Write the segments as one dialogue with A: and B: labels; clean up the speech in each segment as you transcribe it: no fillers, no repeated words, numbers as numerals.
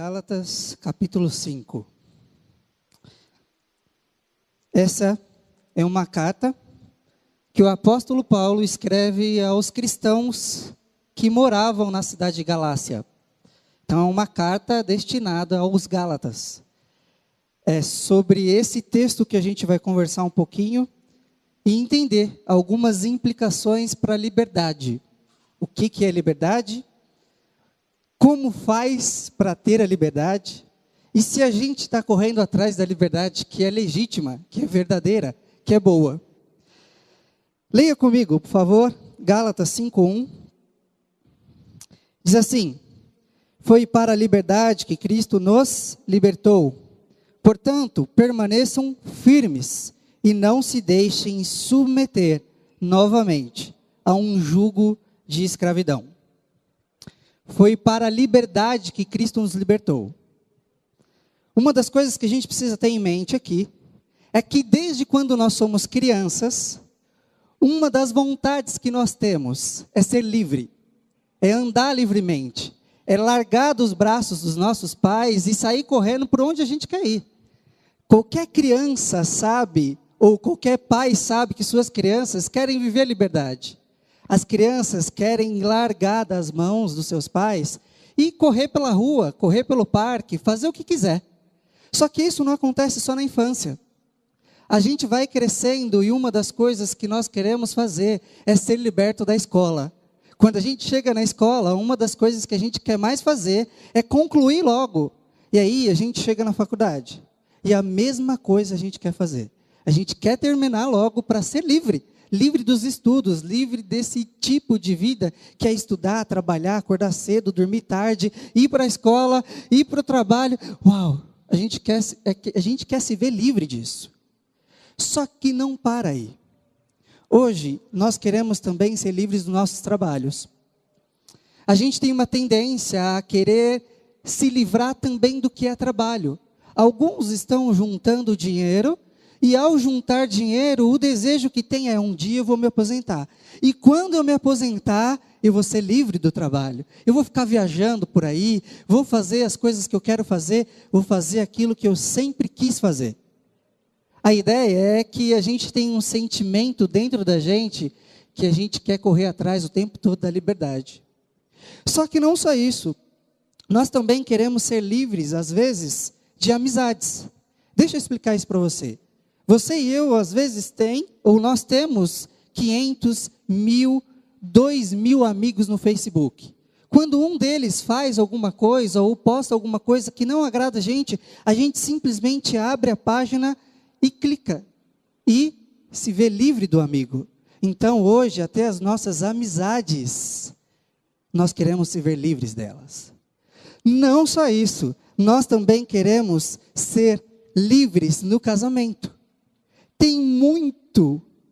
A: Gálatas, capítulo 5. Essa é uma carta que o apóstolo Paulo escreve aos cristãos que moravam na cidade de Galácia. Então, é uma carta destinada aos Gálatas. É sobre esse texto que a gente vai conversar um pouquinho e entender algumas implicações para a liberdade. O que é liberdade? Como faz para ter a liberdade? E se a gente está correndo atrás da liberdade que é legítima, que é verdadeira, que é boa? Leia comigo, por favor, Gálatas 5:1. Diz assim: foi para a liberdade que Cristo nos libertou. Portanto, permaneçam firmes e não se deixem submeter novamente a um jugo de escravidão. Foi para a liberdade que Cristo nos libertou. Uma das coisas que a gente precisa ter em mente aqui é que desde quando nós somos crianças, uma das vontades que nós temos é ser livre, é andar livremente, é largar dos braços dos nossos pais e sair correndo por onde a gente quer ir. Qualquer criança sabe, ou qualquer pai sabe que suas crianças querem viver a liberdade. As crianças querem largar das mãos dos seus pais e correr pela rua, correr pelo parque, fazer o que quiser. Só que isso não acontece só na infância. A gente vai crescendo e uma das coisas que nós queremos fazer é ser liberto da escola. Quando a gente chega na escola, uma das coisas que a gente quer mais fazer é concluir logo. E aí a gente chega na faculdade. E a mesma coisa a gente quer fazer. A gente quer terminar logo para ser livre. Livre dos estudos, livre desse tipo de vida que é estudar, trabalhar, acordar cedo, dormir tarde, ir para a escola, ir para o trabalho. Uau! A gente quer se ver livre disso. Só que não para aí. Hoje, nós queremos também ser livres dos nossos trabalhos. A gente tem uma tendência a querer se livrar também do que é trabalho. Alguns estão juntando dinheiro, e ao juntar dinheiro, o desejo que tem é: um dia eu vou me aposentar. E quando eu me aposentar, eu vou ser livre do trabalho. Eu vou ficar viajando por aí, vou fazer as coisas que eu quero fazer, vou fazer aquilo que eu sempre quis fazer. A ideia é que a gente tem um sentimento dentro da gente que a gente quer correr atrás o tempo todo da liberdade. Só que não só isso. Nós também queremos ser livres, às vezes, de amizades. Deixa eu explicar isso para você. Você e eu, às vezes, nós temos 500, 1.000, 2.000 amigos no Facebook. Quando um deles faz alguma coisa ou posta alguma coisa que não agrada a gente simplesmente abre a página e clica. E se vê livre do amigo. Então, hoje, até as nossas amizades, nós queremos se ver livres delas. Não só isso, nós também queremos ser livres no casamento. Tem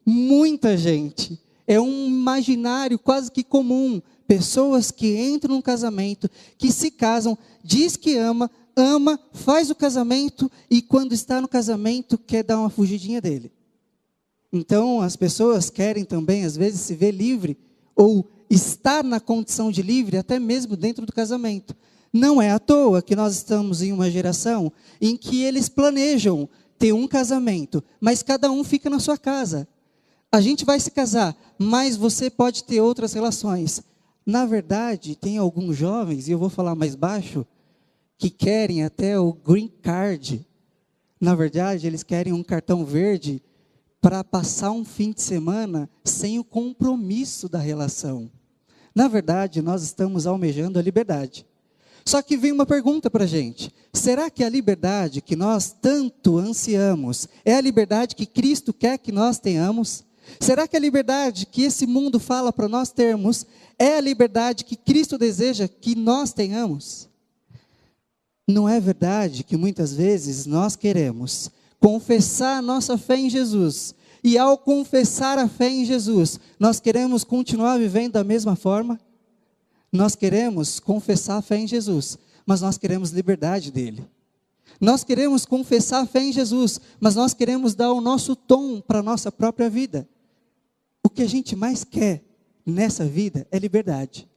A: muita gente, é um imaginário quase que comum, pessoas que entram num casamento, que se casam, diz que ama, faz o casamento e quando está no casamento quer dar uma fugidinha dele. Então as pessoas querem também às vezes se ver livre ou estar na condição de livre até mesmo dentro do casamento. Não é à toa que nós estamos em uma geração em que eles planejam ter um casamento, mas cada um fica na sua casa. A gente vai se casar, mas você pode ter outras relações. Na verdade, tem alguns jovens, e eu vou falar mais baixo, que querem até o green card. Na verdade, eles querem um cartão verde para passar um fim de semana sem o compromisso da relação. Na verdade, nós estamos almejando a liberdade. Só que vem uma pergunta para a gente: será que a liberdade que nós tanto ansiamos é a liberdade que Cristo quer que nós tenhamos? Será que a liberdade que esse mundo fala para nós termos é a liberdade que Cristo deseja que nós tenhamos? Não é verdade que muitas vezes nós queremos confessar a nossa fé em Jesus, e ao confessar a fé em Jesus, nós queremos continuar vivendo da mesma forma? Nós queremos confessar a fé em Jesus, mas nós queremos liberdade dele. Nós queremos confessar a fé em Jesus, mas nós queremos dar o nosso tom para a nossa própria vida. O que a gente mais quer nessa vida é liberdade.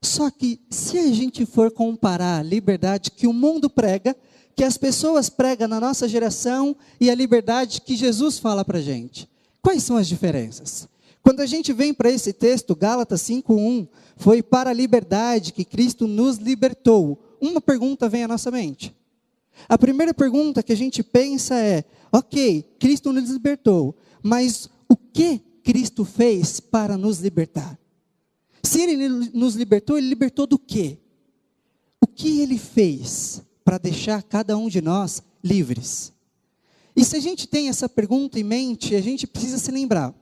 A: Só que se a gente for comparar a liberdade que o mundo prega, que as pessoas pregam na nossa geração e a liberdade que Jesus fala para a gente, quais são as diferenças? Quando a gente vem para esse texto, Gálatas 5:1, foi para a liberdade que Cristo nos libertou. Uma pergunta vem à nossa mente. A primeira pergunta que a gente pensa é, ok, Cristo nos libertou, mas o que Cristo fez para nos libertar? Se Ele nos libertou, Ele libertou do quê? O que Ele fez para deixar cada um de nós livres? E se a gente tem essa pergunta em mente, a gente precisa se lembrar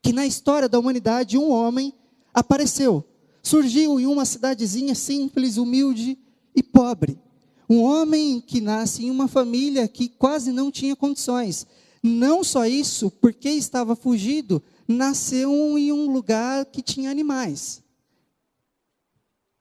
A: que na história da humanidade um homem apareceu, surgiu em uma cidadezinha simples, humilde e pobre. Um homem que nasce em uma família que quase não tinha condições. Não só isso, porque estava fugido, nasceu em um lugar que tinha animais.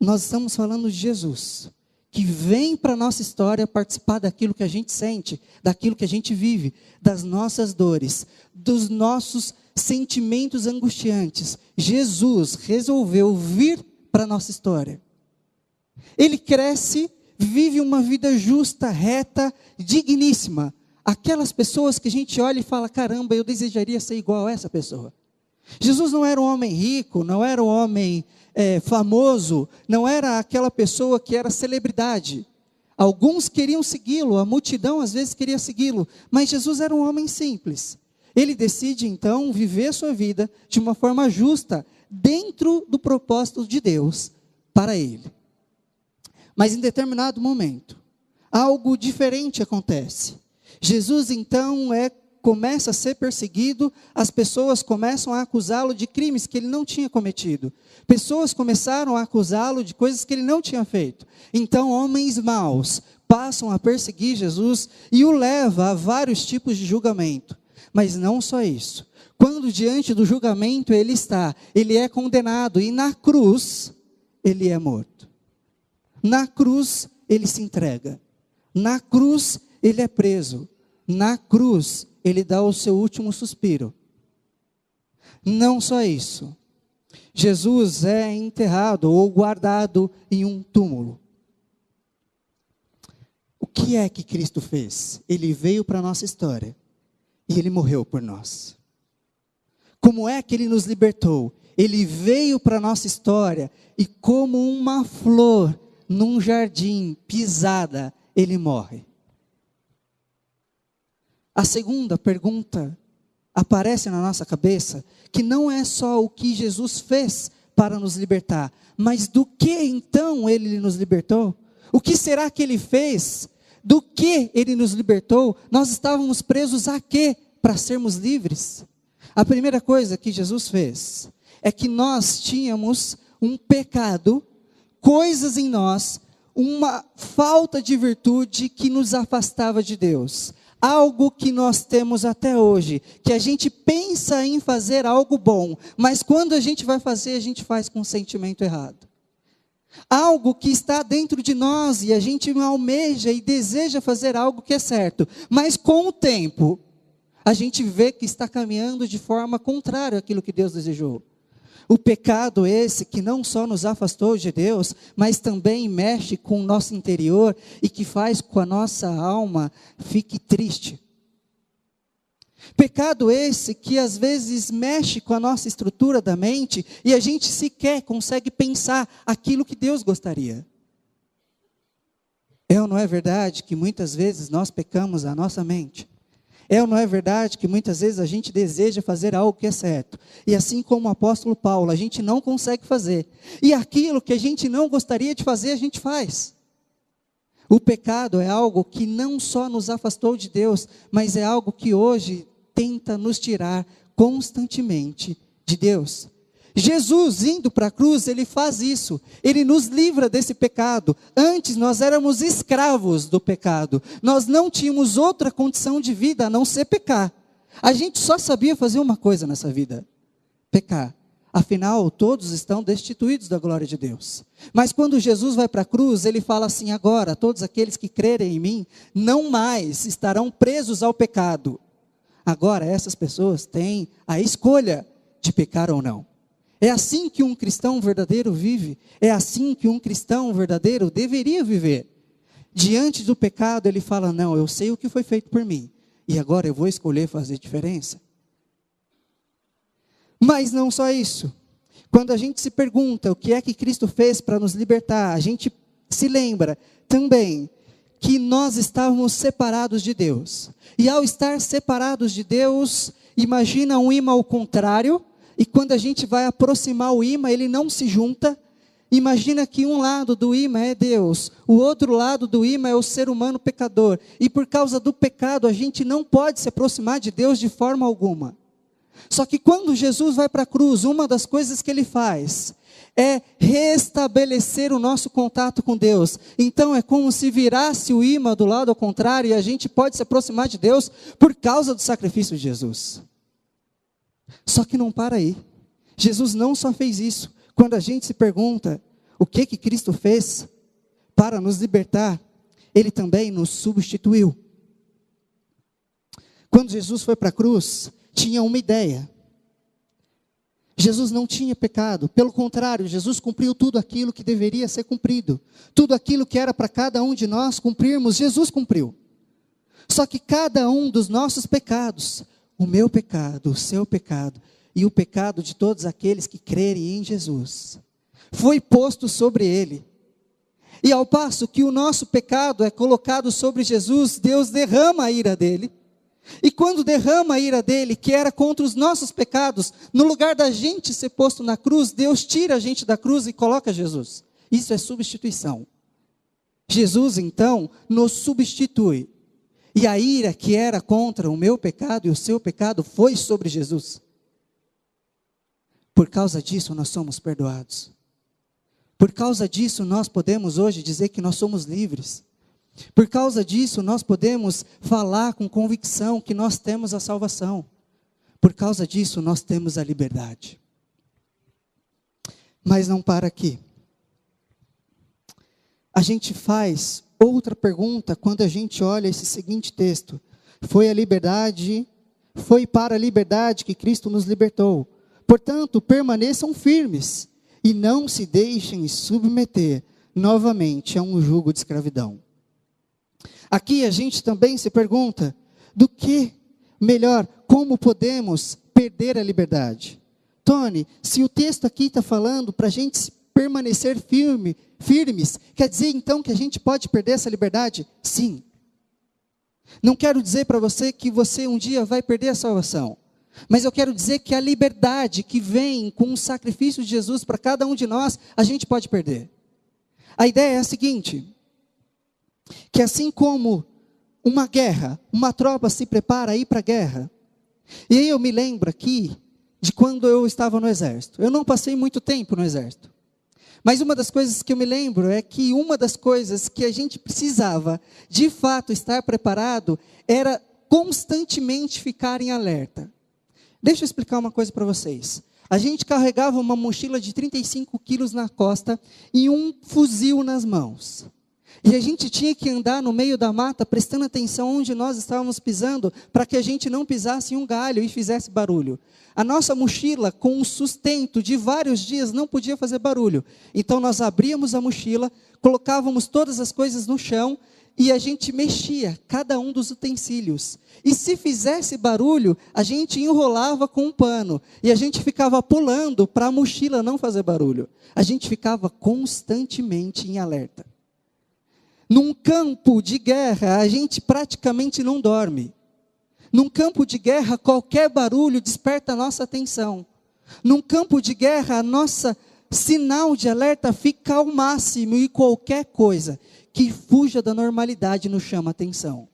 A: Nós estamos falando de Jesus, que vem para a nossa história participar daquilo que a gente sente, daquilo que a gente vive, das nossas dores, dos nossos sentimentos angustiantes. Jesus resolveu vir para a nossa história. Ele cresce, vive uma vida justa, reta, digníssima. Aquelas pessoas que a gente olha e fala, caramba, eu desejaria ser igual a essa pessoa. Jesus não era um homem rico, não era um homem famoso, não era aquela pessoa que era celebridade. Alguns queriam segui-lo, a multidão às vezes queria segui-lo, mas Jesus era um homem simples. Ele decide então viver a sua vida de uma forma justa, dentro do propósito de Deus para ele. Mas em determinado momento, algo diferente acontece. Jesus então começa a ser perseguido, as pessoas começam a acusá-lo de crimes que ele não tinha cometido. Pessoas começaram a acusá-lo de coisas que ele não tinha feito. Então homens maus passam a perseguir Jesus e o levam a vários tipos de julgamento. Mas não só isso. Quando diante do julgamento ele é condenado e na cruz ele é morto. Na cruz ele se entrega. Na cruz ele é preso. Na cruz ele dá o seu último suspiro. Não só isso. Jesus é enterrado ou guardado em um túmulo. O que é que Cristo fez? Ele veio para a nossa história e ele morreu por nós. Como é que ele nos libertou? Ele veio para a nossa história e como uma flor num jardim pisada, ele morre. A segunda pergunta aparece na nossa cabeça, que não é só o que Jesus fez para nos libertar, mas do que então ele nos libertou? O que será que ele fez? Do que ele nos libertou? Nós estávamos presos a quê para sermos livres? A primeira coisa que Jesus fez é que nós tínhamos um pecado, coisas em nós, uma falta de virtude que nos afastava de Deus. Algo que nós temos até hoje, que a gente pensa em fazer algo bom, mas quando a gente vai fazer, a gente faz com um sentimento errado. Algo que está dentro de nós e a gente almeja e deseja fazer algo que é certo, mas com o tempo, a gente vê que está caminhando de forma contrária àquilo que Deus desejou. O pecado esse que não só nos afastou de Deus, mas também mexe com o nosso interior e que faz com que a nossa alma fique triste. Pecado esse que às vezes mexe com a nossa estrutura da mente e a gente sequer consegue pensar aquilo que Deus gostaria. É ou não é verdade que muitas vezes nós pecamos a nossa mente? É ou não é verdade que muitas vezes a gente deseja fazer algo que é certo? E assim como o apóstolo Paulo, a gente não consegue fazer. E aquilo que a gente não gostaria de fazer, a gente faz. O pecado é algo que não só nos afastou de Deus, mas é algo que hoje tenta nos tirar constantemente de Deus. Jesus indo para a cruz, ele faz isso, ele nos livra desse pecado. Antes nós éramos escravos do pecado, nós não tínhamos outra condição de vida a não ser pecar. A gente só sabia fazer uma coisa nessa vida, pecar. Afinal, todos estão destituídos da glória de Deus. Mas quando Jesus vai para a cruz, ele fala assim, agora, todos aqueles que crerem em mim, não mais estarão presos ao pecado. Agora, essas pessoas têm a escolha de pecar ou não. É assim que um cristão verdadeiro vive. É assim que um cristão verdadeiro deveria viver. Diante do pecado, ele fala: não, eu sei o que foi feito por mim, e agora eu vou escolher fazer diferença. Mas não só isso. Quando a gente se pergunta o que é que Cristo fez para nos libertar, a gente se lembra também que nós estávamos separados de Deus. E ao estar separados de Deus, imagina um ímã ao contrário, e quando a gente vai aproximar o ímã, ele não se junta. Imagina que um lado do ímã é Deus, o outro lado do ímã é o ser humano pecador. E por causa do pecado, a gente não pode se aproximar de Deus de forma alguma. Só que quando Jesus vai para a cruz, uma das coisas que ele faz é restabelecer o nosso contato com Deus. Então é como se virasse o ímã do lado ao contrário, e a gente pode se aproximar de Deus por causa do sacrifício de Jesus. Só que não para aí. Jesus não só fez isso. Quando a gente se pergunta o que Cristo fez para nos libertar, ele também nos substituiu. Quando Jesus foi para a cruz, tinha uma ideia. Jesus não tinha pecado, pelo contrário, Jesus cumpriu tudo aquilo que deveria ser cumprido. Tudo aquilo que era para cada um de nós cumprirmos, Jesus cumpriu. Só que cada um dos nossos pecados, o meu pecado, o seu pecado, e o pecado de todos aqueles que crerem em Jesus, foi posto sobre ele. E ao passo que o nosso pecado é colocado sobre Jesus, Deus derrama a ira dele. E quando derrama a ira dele, que era contra os nossos pecados, no lugar da gente ser posto na cruz, Deus tira a gente da cruz e coloca Jesus. Isso é substituição. Jesus, então, nos substitui. E a ira que era contra o meu pecado e o seu pecado foi sobre Jesus. Por causa disso, nós somos perdoados. Por causa disso, nós podemos hoje dizer que nós somos livres. Por causa disso, nós podemos falar com convicção que nós temos a salvação. Por causa disso, nós temos a liberdade. Mas não para aqui. A gente faz outra pergunta quando a gente olha esse seguinte texto. Foi para a liberdade que Cristo nos libertou. Portanto, permaneçam firmes e não se deixem submeter novamente a um jugo de escravidão. Aqui a gente também se pergunta, como podemos perder a liberdade? Tony, se o texto aqui está falando para a gente permanecer firmes, quer dizer então que a gente pode perder essa liberdade? Sim. Não quero dizer para você que você um dia vai perder a salvação, mas eu quero dizer que a liberdade que vem com o sacrifício de Jesus para cada um de nós, a gente pode perder. A ideia é a seguinte: que assim como uma guerra, uma tropa se prepara a ir para a guerra. E aí eu me lembro aqui de quando eu estava no exército. Eu não passei muito tempo no exército. Mas uma das coisas que eu me lembro é que uma das coisas que a gente precisava, de fato, estar preparado, era constantemente ficar em alerta. Deixa eu explicar uma coisa para vocês. A gente carregava uma mochila de 35 quilos na costa e um fuzil nas mãos. E a gente tinha que andar no meio da mata, prestando atenção onde nós estávamos pisando, para que a gente não pisasse em um galho e fizesse barulho. A nossa mochila, com o sustento de vários dias, não podia fazer barulho. Então nós abríamos a mochila, colocávamos todas as coisas no chão, e a gente mexia cada um dos utensílios. E se fizesse barulho, a gente enrolava com um pano. E a gente ficava pulando para a mochila não fazer barulho. A gente ficava constantemente em alerta. Num campo de guerra, a gente praticamente não dorme. Num campo de guerra, qualquer barulho desperta a nossa atenção. Num campo de guerra, a nossa sinal de alerta fica ao máximo, e qualquer coisa que fuja da normalidade nos chama atenção.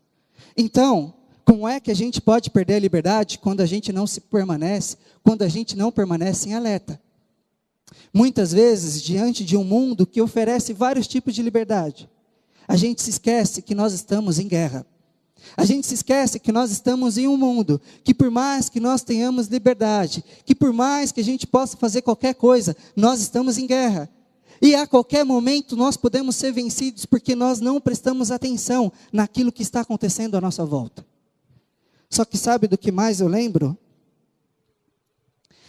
A: Então, como é que a gente pode perder a liberdade quando a gente não permanece em alerta? Muitas vezes, diante de um mundo que oferece vários tipos de liberdade, a gente se esquece que nós estamos em guerra. A gente se esquece que nós estamos em um mundo que, por mais que nós tenhamos liberdade, que por mais que a gente possa fazer qualquer coisa, nós estamos em guerra. E a qualquer momento nós podemos ser vencidos porque nós não prestamos atenção naquilo que está acontecendo à nossa volta. Só que sabe do que mais eu lembro?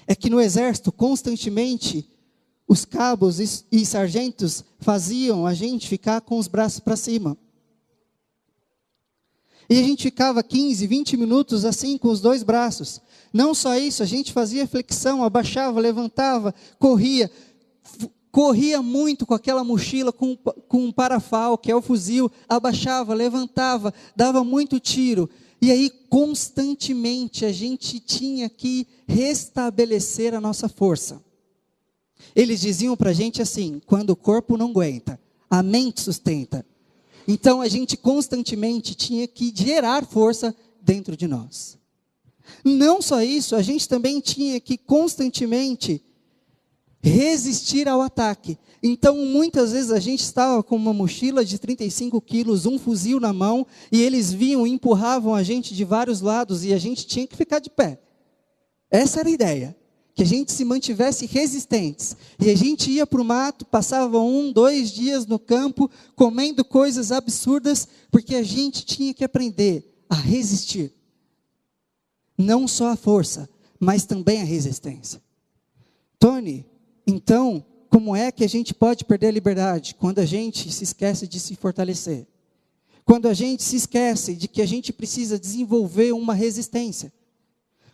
A: é que no exército, constantemente, os cabos e sargentos faziam a gente ficar com os braços para cima. E a gente ficava 15, 20 minutos assim, com os dois braços. Não só isso, a gente fazia flexão, abaixava, levantava, corria. Corria muito com aquela mochila, com um parafal, que é o fuzil. Abaixava, levantava, dava muito tiro. E aí, constantemente, a gente tinha que restabelecer a nossa força. Eles diziam para a gente assim: quando o corpo não aguenta, a mente sustenta. Então, a gente constantemente tinha que gerar força dentro de nós. Não só isso, a gente também tinha que constantemente resistir ao ataque. Então, muitas vezes a gente estava com uma mochila de 35 quilos, um fuzil na mão, e eles vinham e empurravam a gente de vários lados, e a gente tinha que ficar de pé. Essa era a ideia, que a gente se mantivesse resistentes. E a gente ia para o mato, passava 1, 2 dias no campo, comendo coisas absurdas, porque a gente tinha que aprender a resistir. Não só a força, mas também a resistência. Tony, então, como é que a gente pode perder a liberdade? Quando a gente se esquece de se fortalecer. Quando a gente se esquece de que a gente precisa desenvolver uma resistência.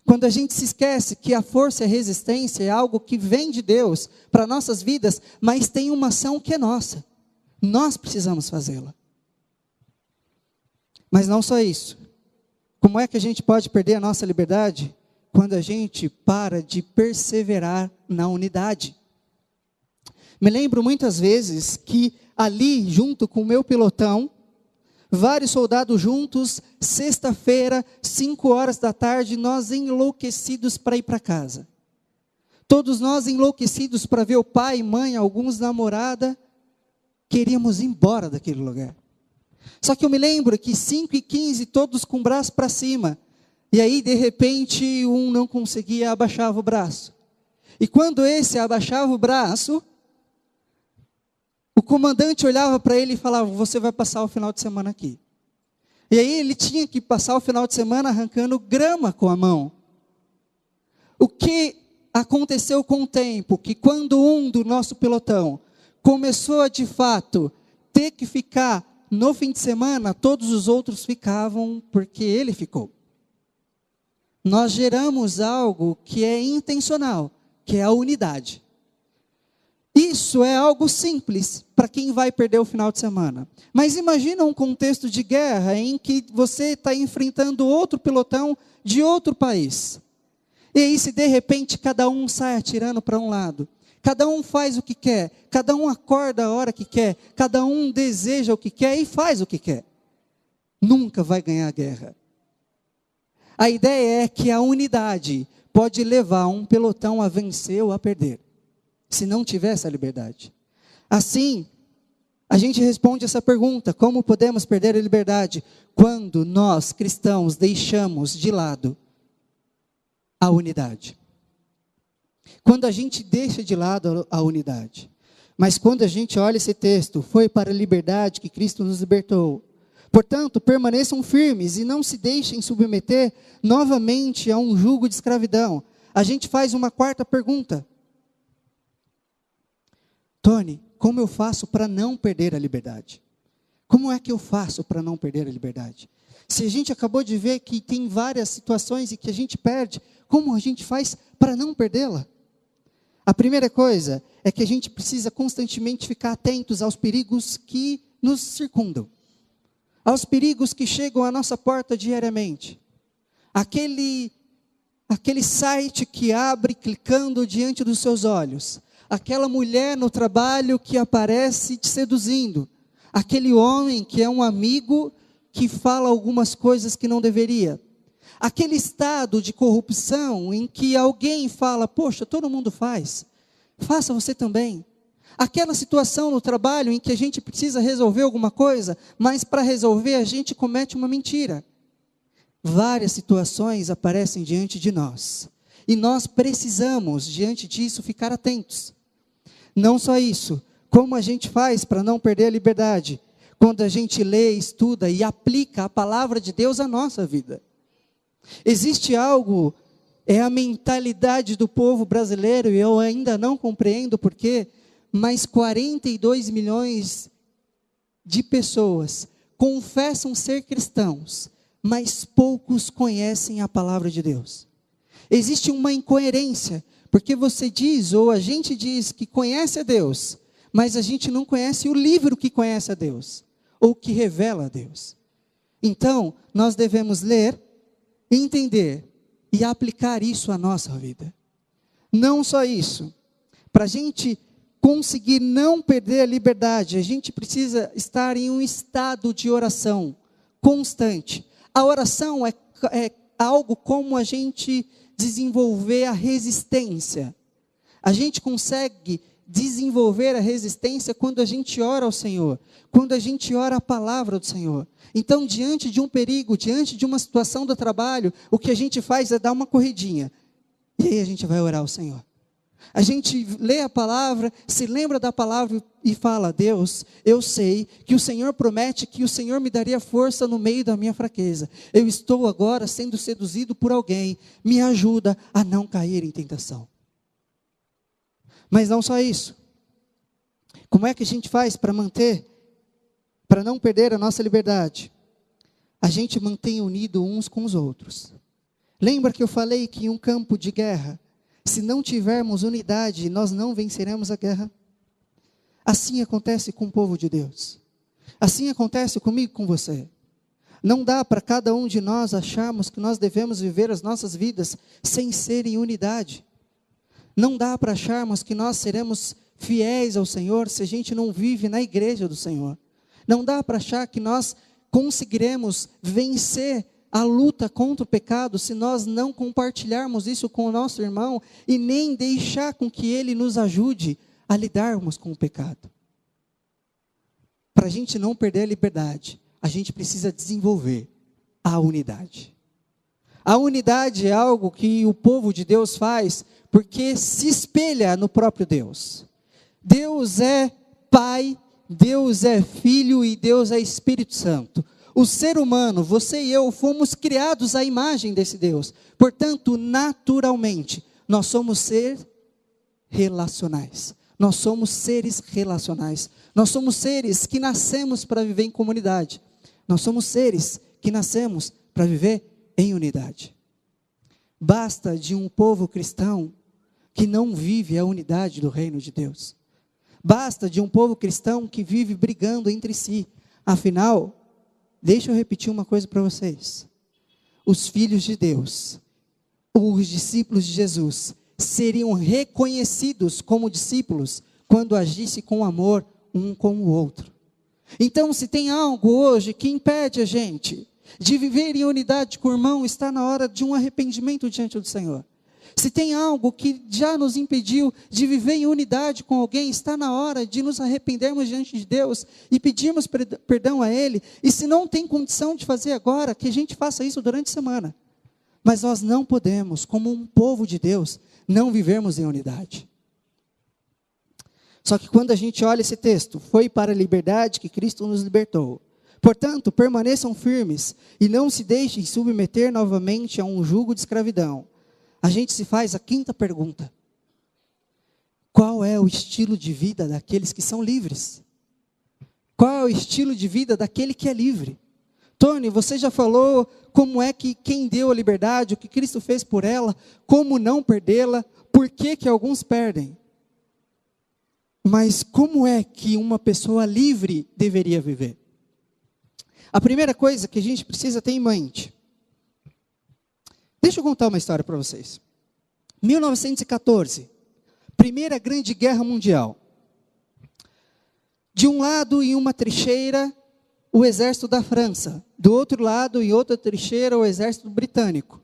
A: Quando a gente se esquece que a força e a resistência é algo que vem de Deus para nossas vidas, mas tem uma ação que é nossa. Nós precisamos fazê-la. Mas não só isso. Como é que a gente pode perder a nossa liberdade? Quando a gente para de perseverar na unidade. Me lembro muitas vezes que ali, junto com o meu pelotão, vários soldados juntos, sexta-feira, 5 horas da tarde, nós enlouquecidos para ir para casa. Todos nós enlouquecidos para ver o pai, mãe, alguns namorada, queríamos ir embora daquele lugar. Só que eu me lembro que 5h15, todos com o braço para cima, e aí de repente um não conseguia, abaixava o braço. E quando esse abaixava o braço, o comandante olhava para ele e falava: você vai passar o final de semana aqui. E aí ele tinha que passar o final de semana arrancando grama com a mão. O que aconteceu com o tempo? Que quando um do nosso pelotão começou a de fato ter que ficar no fim de semana, todos os outros ficavam porque ele ficou. Nós geramos algo que é intencional, que é a unidade. Isso é algo simples para quem vai perder o final de semana. Mas imagina um contexto de guerra em que você está enfrentando outro pelotão de outro país. E aí, se de repente cada um sai atirando para um lado, cada um faz o que quer, cada um acorda a hora que quer, cada um deseja o que quer e faz o que quer, nunca vai ganhar a guerra. A ideia é que a unidade pode levar um pelotão a vencer ou a perder, se não tiver essa liberdade. Assim, a gente responde essa pergunta: como podemos perder a liberdade? Quando nós, cristãos, deixamos de lado a unidade. Quando a gente deixa de lado a unidade. Mas quando a gente olha esse texto, foi para a liberdade que Cristo nos libertou. Portanto, permaneçam firmes e não se deixem submeter novamente a um jugo de escravidão. A gente faz uma quarta pergunta: Tony, como eu faço para não perder a liberdade? Como é que eu faço para não perder a liberdade? Se a gente acabou de ver que tem várias situações em que a gente perde, como a gente faz para não perdê-la? A primeira coisa é que a gente precisa constantemente ficar atentos aos perigos que nos circundam. Aos perigos que chegam à nossa porta diariamente. Aquele site que abre clicando diante dos seus olhos. Aquela mulher no trabalho que aparece te seduzindo. Aquele homem que é um amigo que fala algumas coisas que não deveria. Aquele estado de corrupção em que alguém fala: poxa, todo mundo faz, faça você também. Aquela situação no trabalho em que a gente precisa resolver alguma coisa, mas para resolver a gente comete uma mentira. Várias situações aparecem diante de nós. E nós precisamos, diante disso, ficar atentos. Não só isso, como a gente faz para não perder a liberdade? Quando a gente lê, estuda e aplica a palavra de Deus à nossa vida. Existe algo é a mentalidade do povo brasileiro, e eu ainda não compreendo porquê, mas 42 milhões de pessoas confessam ser cristãos, mas poucos conhecem a palavra de Deus. Existe uma incoerência, porque você diz, ou a gente diz que conhece a Deus, mas a gente não conhece o livro que conhece a Deus, ou que revela a Deus. Então, nós devemos ler, entender e aplicar isso à nossa vida. Não só isso, para a gente conseguir não perder a liberdade, a gente precisa estar em um estado de oração constante. A oração é algo como a gente desenvolver a resistência. A gente consegue desenvolver a resistência quando a gente ora ao Senhor, quando a gente ora a palavra do Senhor. Então, diante de um perigo, diante de uma situação do trabalho, o que a gente faz é dar uma corridinha. E aí a gente vai orar ao Senhor. A gente lê a palavra, se lembra da palavra e fala: Deus, eu sei que o Senhor promete que o Senhor me daria força no meio da minha fraqueza. Eu estou agora sendo seduzido por alguém, me ajuda a não cair em tentação. Mas não só isso. Como é que a gente faz para não perder a nossa liberdade? A gente mantém unido uns com os outros. Lembra que eu falei que em um campo de guerra, se não tivermos unidade, nós não venceremos a guerra? Assim acontece com o povo de Deus. Assim acontece comigo e com você. Não dá para cada um de nós acharmos que nós devemos viver as nossas vidas sem ser em unidade. Não dá para acharmos que nós seremos fiéis ao Senhor se a gente não vive na igreja do Senhor. Não dá para achar que nós conseguiremos vencer a luta contra o pecado se nós não compartilharmos isso com o nosso irmão e nem deixar com que ele nos ajude a lidarmos com o pecado. Para a gente não perder a liberdade, a gente precisa desenvolver a unidade. A unidade é algo que o povo de Deus faz porque se espelha no próprio Deus. Deus é Pai, Deus é Filho e Deus é Espírito Santo. O ser humano, você e eu, fomos criados à imagem desse Deus. Portanto, naturalmente, nós somos seres relacionais. Nós somos seres relacionais. Nós somos seres que nascemos para viver em comunidade. Nós somos seres que nascemos para viver em unidade. Basta de um povo cristão que não vive a unidade do reino de Deus. Basta de um povo cristão que vive brigando entre si. Afinal, deixa eu repetir uma coisa para vocês. Os filhos de Deus, os discípulos de Jesus, seriam reconhecidos como discípulos quando agissem com amor um com o outro. Então, se tem algo hoje que impede a gente de viver em unidade com o irmão, está na hora de um arrependimento diante do Senhor. Se tem algo que já nos impediu de viver em unidade com alguém, está na hora de nos arrependermos diante de Deus e pedirmos perdão a Ele. E se não tem condição de fazer agora, que a gente faça isso durante a semana. Mas nós não podemos, como um povo de Deus, não vivermos em unidade. Só que quando a gente olha esse texto, foi para a liberdade que Cristo nos libertou. Portanto, permaneçam firmes e não se deixem submeter novamente a um jugo de escravidão. A gente se faz a quinta pergunta: qual é o estilo de vida daqueles que são livres? Qual é o estilo de vida daquele que é livre? Tony, você já falou como é que quem deu a liberdade, o que Cristo fez por ela, como não perdê-la, por que alguns perdem? Mas como é que uma pessoa livre deveria viver? A primeira coisa que a gente precisa ter em mente. Deixa eu contar uma história para vocês. 1914, Primeira Grande Guerra Mundial. De um lado, em uma trincheira, o exército da França. Do outro lado, em outra trincheira, o exército britânico.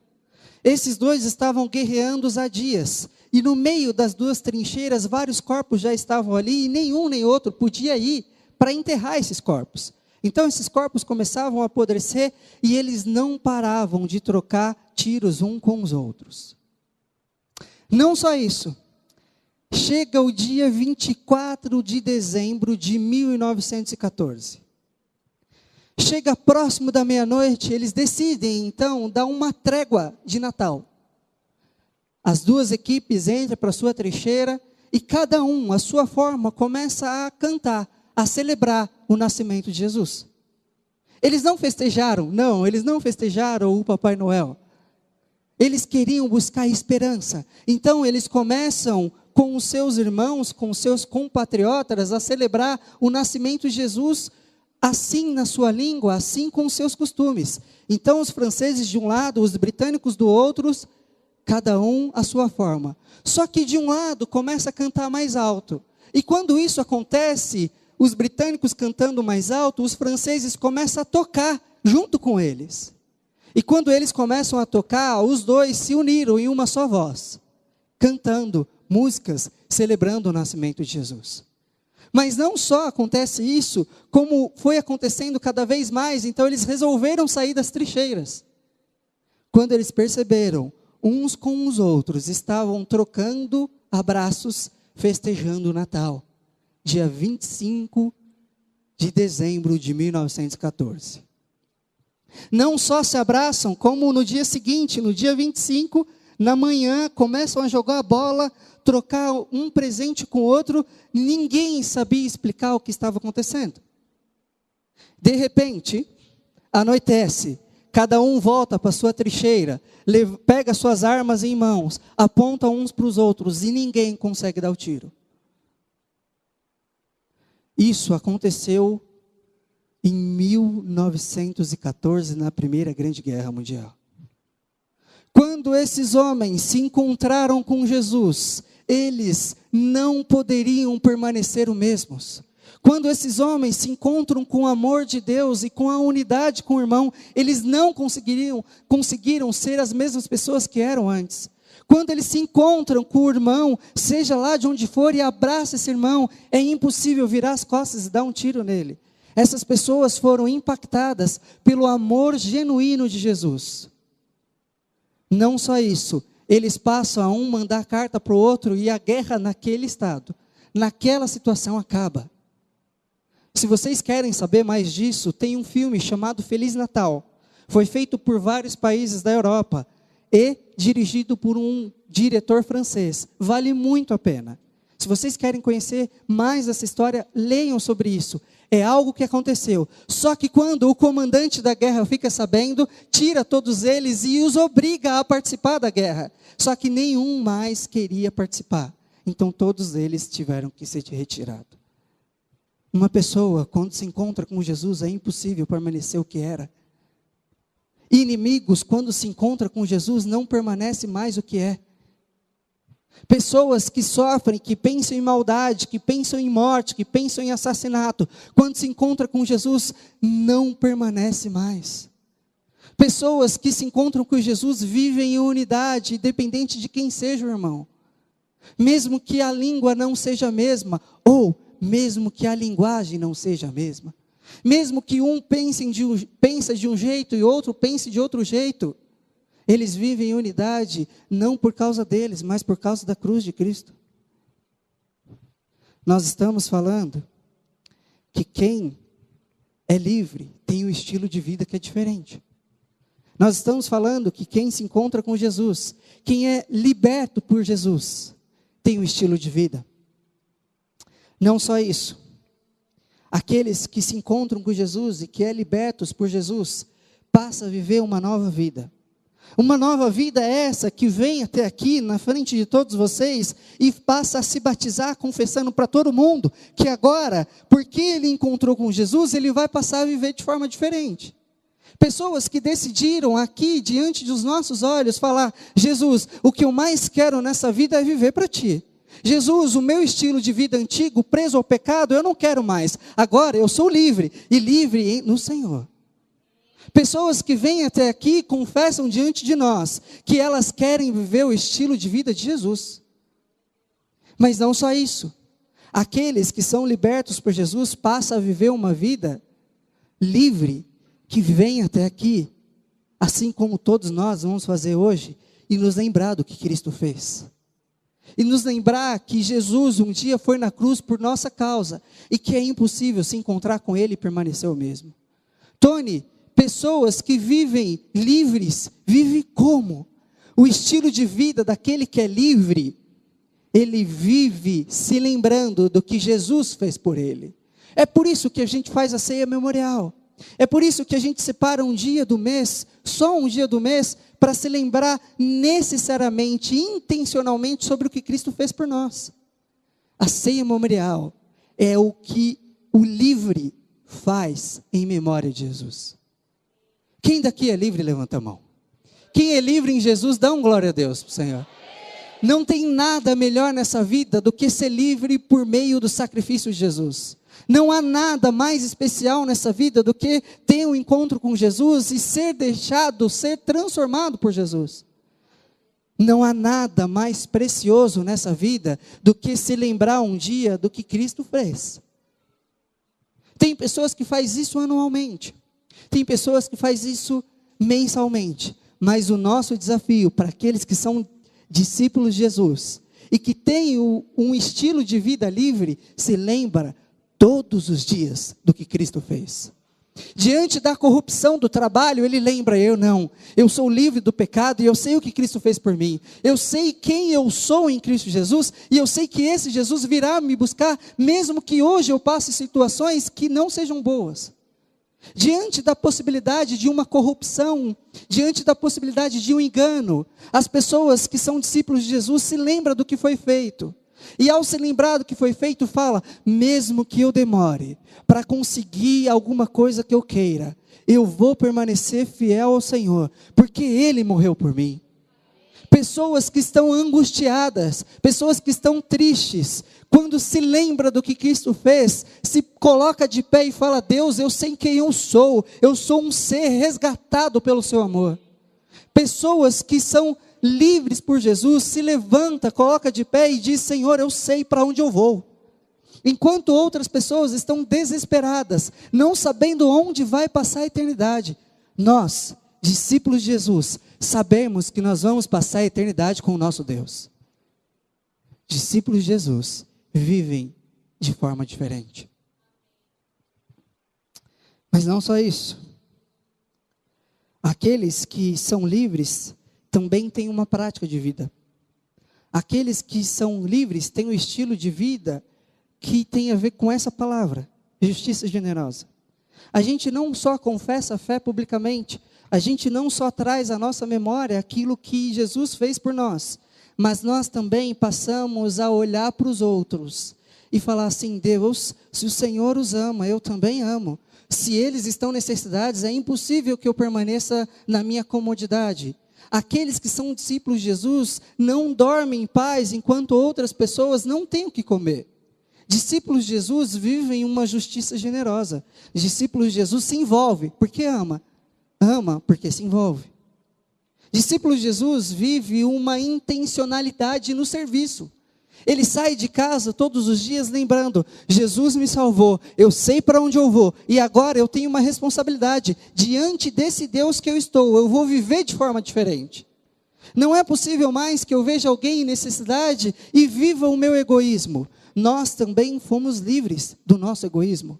A: Esses dois estavam guerreando há dias. E no meio das duas trincheiras, vários corpos já estavam ali, e nenhum nem outro podia ir para enterrar esses corpos. Então esses corpos começavam a apodrecer e eles não paravam de trocar tiros um com os outros. Não só isso. Chega o dia 24 de dezembro de 1914. Chega próximo da meia-noite, eles decidem então dar uma trégua de Natal. As duas equipes entram para a sua trincheira e cada um, à sua forma, começa a cantar, a celebrar o nascimento de Jesus. Eles não festejaram o Papai Noel. Eles queriam buscar esperança. Então eles começam com os seus irmãos, com os seus compatriotas, a celebrar o nascimento de Jesus, assim na sua língua, assim com os seus costumes. Então os franceses de um lado, os britânicos do outro, cada um à sua forma. Só que de um lado começa a cantar mais alto. E quando isso acontece, os britânicos cantando mais alto, os franceses começam a tocar junto com eles. E quando eles começam a tocar, os dois se uniram em uma só voz, cantando músicas, celebrando o nascimento de Jesus. Mas não só acontece isso, como foi acontecendo cada vez mais, então eles resolveram sair das trincheiras. Quando eles perceberam, uns com os outros, estavam trocando abraços, festejando o Natal, dia 25 de dezembro de 1914. Não só se abraçam, como no dia seguinte, no dia 25, na manhã, começam a jogar bola, trocar um presente com o outro, ninguém sabia explicar o que estava acontecendo. De repente, anoitece, cada um volta para sua trincheira, pega suas armas em mãos, aponta uns para os outros e ninguém consegue dar o tiro. Isso aconteceu em 1914, na Primeira Grande Guerra Mundial. Quando esses homens se encontraram com Jesus, eles não poderiam permanecer os mesmos. Quando esses homens se encontram com o amor de Deus e com a unidade com o irmão, eles não conseguiram ser as mesmas pessoas que eram antes. Quando eles se encontram com o irmão, seja lá de onde for, e abraça esse irmão, é impossível virar as costas e dar um tiro nele. Essas pessoas foram impactadas pelo amor genuíno de Jesus. Não só isso, eles passam a um mandar carta para o outro e a guerra naquele estado, naquela situação acaba. Se vocês querem saber mais disso, tem um filme chamado Feliz Natal. Foi feito por vários países da Europa e dirigido por um diretor francês. Vale muito a pena. Se vocês querem conhecer mais essa história, leiam sobre isso. É algo que aconteceu. Só que quando o comandante da guerra fica sabendo, tira todos eles e os obriga a participar da guerra. Só que nenhum mais queria participar. Então todos eles tiveram que ser retirados. Uma pessoa, quando se encontra com Jesus, é impossível permanecer o que era. Inimigos, quando se encontram com Jesus, não permanece mais o que é. Pessoas que sofrem, que pensam em maldade, que pensam em morte, que pensam em assassinato, quando se encontram com Jesus, não permanece mais. Pessoas que se encontram com Jesus vivem em unidade, independente de quem seja o irmão. Mesmo que a língua não seja a mesma, ou mesmo que a linguagem não seja a mesma. Mesmo que um pense de um jeito e outro pense de outro jeito, eles vivem em unidade, não por causa deles, mas por causa da cruz de Cristo. Nós estamos falando que quem é livre tem um estilo de vida que é diferente. Nós estamos falando que quem se encontra com Jesus, quem é liberto por Jesus, tem um estilo de vida. Não só isso. Aqueles que se encontram com Jesus e que é libertos por Jesus, passa a viver uma nova vida. Uma nova vida é essa que vem até aqui, na frente de todos vocês, e passa a se batizar, confessando para todo mundo, que agora, porque ele encontrou com Jesus, ele vai passar a viver de forma diferente. Pessoas que decidiram aqui, diante dos nossos olhos, falar: Jesus, o que eu mais quero nessa vida é viver para ti. Jesus, o meu estilo de vida antigo, preso ao pecado, eu não quero mais. Agora eu sou livre, e livre no Senhor. Pessoas que vêm até aqui e confessam diante de nós que elas querem viver o estilo de vida de Jesus. Mas não só isso. Aqueles que são libertos por Jesus passam a viver uma vida livre, que vem até aqui, assim como todos nós vamos fazer hoje, e nos lembrar do que Cristo fez. E nos lembrar que Jesus um dia foi na cruz por nossa causa, e que é impossível se encontrar com Ele e permanecer o mesmo. Tony, pessoas que vivem livres, vivem como? O estilo de vida daquele que é livre, ele vive se lembrando do que Jesus fez por ele. É por isso que a gente faz a ceia memorial. É por isso que a gente separa um dia do mês, só um dia do mês, para se lembrar necessariamente, intencionalmente, sobre o que Cristo fez por nós. A ceia memorial é o que o livre faz em memória de Jesus. Quem daqui é livre, levanta a mão. Quem é livre em Jesus, dá um glória a Deus para o Senhor. Não tem nada melhor nessa vida do que ser livre por meio do sacrifício de Jesus. Não há nada mais especial nessa vida do que ter um encontro com Jesus e ser deixado, ser transformado por Jesus. Não há nada mais precioso nessa vida do que se lembrar um dia do que Cristo fez. Tem pessoas que fazem isso anualmente. Tem pessoas que fazem isso mensalmente. Mas o nosso desafio para aqueles que são discípulos de Jesus e que têm um estilo de vida livre, se lembra todos os dias do que Cristo fez. Diante da corrupção do trabalho, ele lembra, eu sou livre do pecado e eu sei o que Cristo fez por mim. Eu sei quem eu sou em Cristo Jesus e eu sei que esse Jesus virá me buscar, mesmo que hoje eu passe situações que não sejam boas. Diante da possibilidade de uma corrupção, diante da possibilidade de um engano, as pessoas que são discípulos de Jesus se lembram do que foi feito. E ao se lembrar do que foi feito, fala, mesmo que eu demore para conseguir alguma coisa que eu queira, eu vou permanecer fiel ao Senhor, porque Ele morreu por mim. Pessoas que estão angustiadas, pessoas que estão tristes, quando se lembra do que Cristo fez, se coloca de pé e fala, Deus, eu sei quem eu sou um ser resgatado pelo seu amor. Pessoas que são livres por Jesus, se levanta, coloca de pé e diz, Senhor, eu sei para onde eu vou. Enquanto outras pessoas estão desesperadas, não sabendo onde vai passar a eternidade. Nós, discípulos de Jesus, sabemos que nós vamos passar a eternidade com o nosso Deus. Discípulos de Jesus vivem de forma diferente. Mas não só isso. Aqueles que são livres também têm uma prática de vida. Aqueles que são livres têm um estilo de vida que tem a ver com essa palavra, justiça generosa. A gente não só confessa a fé publicamente, a gente não só traz à nossa memória aquilo que Jesus fez por nós, mas nós também passamos a olhar para os outros e falar assim, Deus, se o Senhor os ama, eu também amo. Se eles estão necessitados, é impossível que eu permaneça na minha comodidade. Aqueles que são discípulos de Jesus não dormem em paz enquanto outras pessoas não têm o que comer. Discípulos de Jesus vivem uma justiça generosa. Discípulos de Jesus se envolvem porque ama. Ama porque se envolve. Discípulos de Jesus vive uma intencionalidade no serviço. Ele sai de casa todos os dias lembrando, Jesus me salvou, eu sei para onde eu vou, e agora eu tenho uma responsabilidade, diante desse Deus que eu vou viver de forma diferente. Não é possível mais que eu veja alguém em necessidade e viva o meu egoísmo. Nós também fomos livres do nosso egoísmo.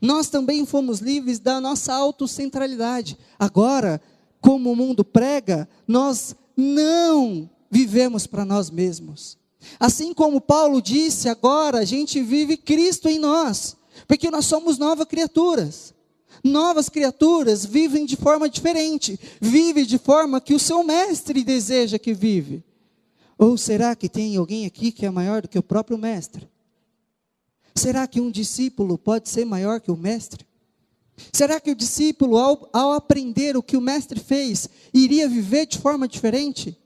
A: Nós também fomos livres da nossa autocentralidade. Agora, como o mundo prega, nós não vivemos para nós mesmos. Assim como Paulo disse, agora a gente vive Cristo em nós, porque nós somos novas criaturas. Novas criaturas vivem de forma diferente, vivem de forma que o seu mestre deseja que vive. Ou será que tem alguém aqui que é maior do que o próprio mestre? Será que um discípulo pode ser maior que o mestre? Será que o discípulo, ao aprender o que o mestre fez, iria viver de forma diferente?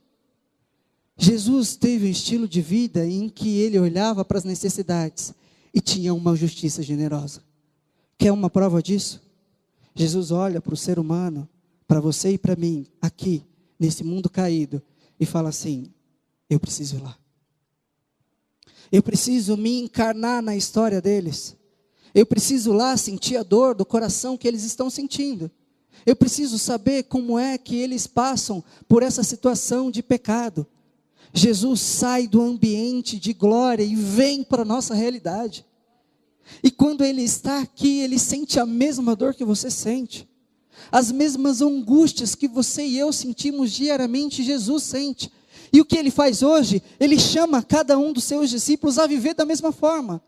A: Jesus teve um estilo de vida em que ele olhava para as necessidades e tinha uma justiça generosa. Quer uma prova disso? Jesus olha para o ser humano, para você e para mim, aqui, nesse mundo caído, e fala assim, eu preciso ir lá. Eu preciso me encarnar na história deles. Eu preciso lá sentir a dor do coração que eles estão sentindo. Eu preciso saber como é que eles passam por essa situação de pecado. Jesus sai do ambiente de glória e vem para a nossa realidade. E quando Ele está aqui, Ele sente a mesma dor que você sente. As mesmas angústias que você e eu sentimos diariamente, Jesus sente. E o que Ele faz hoje? Ele chama cada um dos seus discípulos a viver da mesma forma.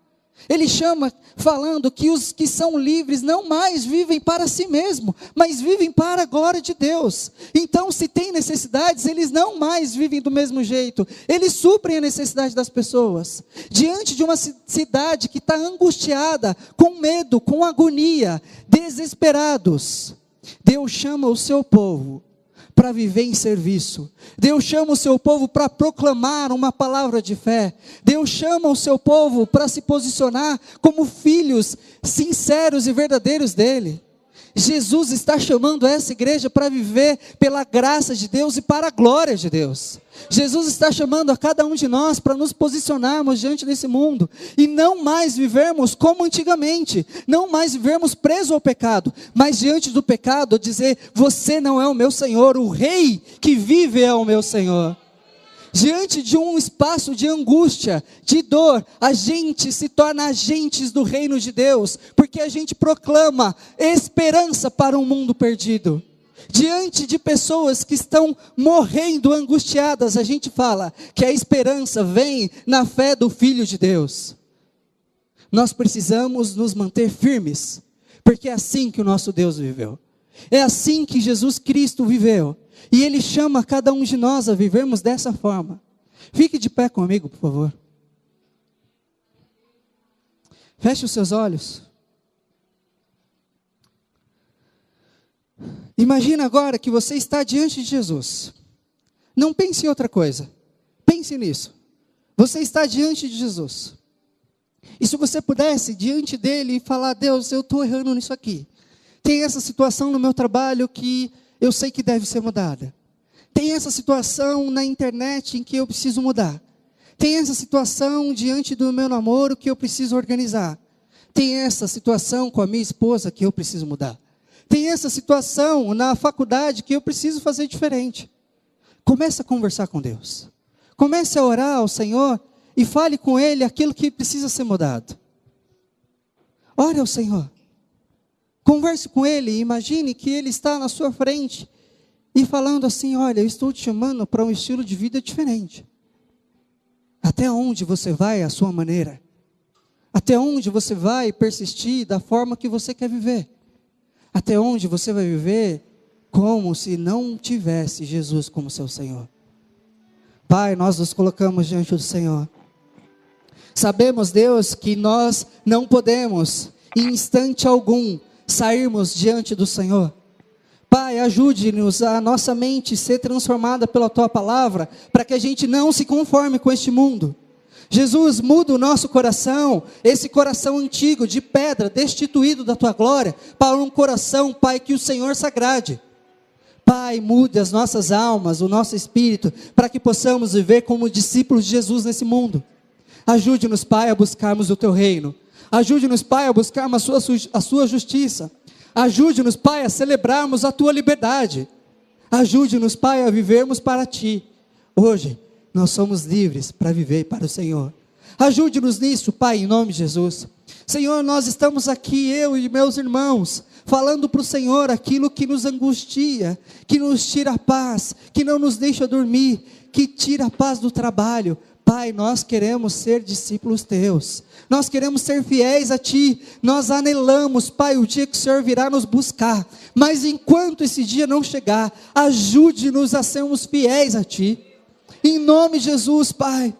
A: Ele chama falando que os que são livres não mais vivem para si mesmo, mas vivem para a glória de Deus. Então, se tem necessidades, eles não mais vivem do mesmo jeito. Eles suprem a necessidade das pessoas. Diante de uma cidade que está angustiada, com medo, com agonia, desesperados, Deus chama o seu povo para viver em serviço. Deus chama o seu povo para proclamar uma palavra de fé. Deus chama o seu povo para se posicionar como filhos sinceros e verdadeiros dele. Jesus está chamando essa igreja para viver pela graça de Deus e para a glória de Deus. Jesus está chamando a cada um de nós para nos posicionarmos diante desse mundo e não mais vivermos como antigamente, não mais vivermos presos ao pecado, mas diante do pecado dizer: você não é o meu Senhor, o Rei que vive é o meu Senhor. Diante de um espaço de angústia, de dor, a gente se torna agentes do reino de Deus, porque a gente proclama esperança para um mundo perdido. Diante de pessoas que estão morrendo angustiadas, a gente fala que a esperança vem na fé do Filho de Deus. Nós precisamos nos manter firmes, porque é assim que o nosso Deus viveu. É assim que Jesus Cristo viveu. E Ele chama cada um de nós a vivermos dessa forma. Fique de pé comigo, por favor. Feche os seus olhos. Imagina agora que você está diante de Jesus. Não pense em outra coisa. Pense nisso. Você está diante de Jesus. E se você pudesse, diante dele, falar: Deus, eu estou errando nisso aqui. Tem essa situação no meu trabalho que eu sei que deve ser mudada. Tem essa situação na internet em que eu preciso mudar. Tem essa situação diante do meu namoro que eu preciso organizar. Tem essa situação com a minha esposa que eu preciso mudar. Tem essa situação na faculdade que eu preciso fazer diferente. Comece a conversar com Deus. Comece a orar ao Senhor e fale com Ele aquilo que precisa ser mudado. Ore ao Senhor. Converse com Ele, imagine que Ele está na sua frente e falando assim: olha, eu estou te chamando para um estilo de vida diferente. Até onde você vai à sua maneira? Até onde você vai persistir da forma que você quer viver? Até onde você vai viver como se não tivesse Jesus como seu Senhor? Pai, nós nos colocamos diante do Senhor. Sabemos, Deus, que nós não podemos, em instante algum, sairmos diante do Senhor. Pai, ajude-nos a nossa mente ser transformada pela Tua Palavra, para que a gente não se conforme com este mundo. Jesus, muda o nosso coração, esse coração antigo, de pedra, destituído da Tua glória, para um coração, Pai, que o Senhor sagrade. Pai, mude as nossas almas, o nosso espírito, para que possamos viver como discípulos de Jesus nesse mundo. Ajude-nos, Pai, a buscarmos o Teu reino. Ajude-nos, Pai, a buscarmos a Sua justiça. Ajude-nos, Pai, a celebrarmos a Tua liberdade. Ajude-nos, Pai, a vivermos para Ti. Hoje, nós somos livres para viver para o Senhor. Ajude-nos nisso, Pai, em nome de Jesus. Senhor, nós estamos aqui, eu e meus irmãos, falando para o Senhor aquilo que nos angustia, que nos tira a paz, que não nos deixa dormir, que tira a paz do trabalho. Pai, nós queremos ser discípulos Teus, nós queremos ser fiéis a Ti, nós anelamos, Pai, o dia que o Senhor virá nos buscar, mas enquanto esse dia não chegar, ajude-nos a sermos fiéis a Ti, em nome de Jesus, Pai.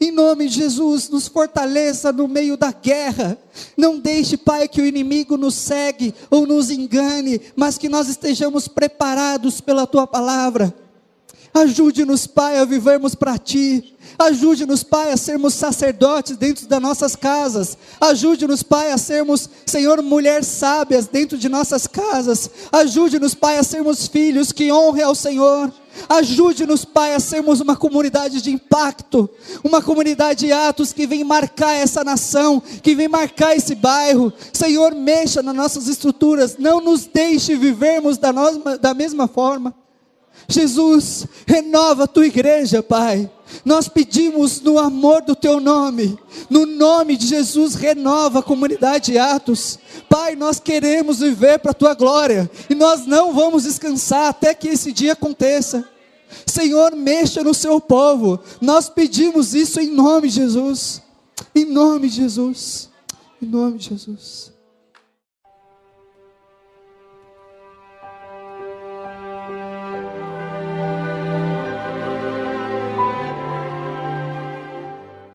A: Em nome de Jesus, nos fortaleça no meio da guerra. Não deixe, Pai, que o inimigo nos cegue ou nos engane, mas que nós estejamos preparados pela Tua palavra. Ajude-nos, Pai, a vivermos para Ti. Ajude-nos, Pai, a sermos sacerdotes dentro das nossas casas. Ajude-nos, Pai, a sermos, Senhor, mulheres sábias dentro de nossas casas. Ajude-nos, Pai, a sermos filhos que honrem ao Senhor. Ajude-nos, Pai, a sermos uma comunidade de impacto, uma comunidade de Atos que vem marcar essa nação, que vem marcar esse bairro. Senhor, mexa nas nossas estruturas, não nos deixe vivermos da mesma forma. Jesus, renova a tua igreja, Pai. Nós pedimos no amor do teu nome, no nome de Jesus, renova a comunidade Atos. Pai, nós queremos viver para a tua glória, e nós não vamos descansar até que esse dia aconteça. Senhor, mexa no seu povo, nós pedimos isso em nome de Jesus, em nome de Jesus, em nome de Jesus.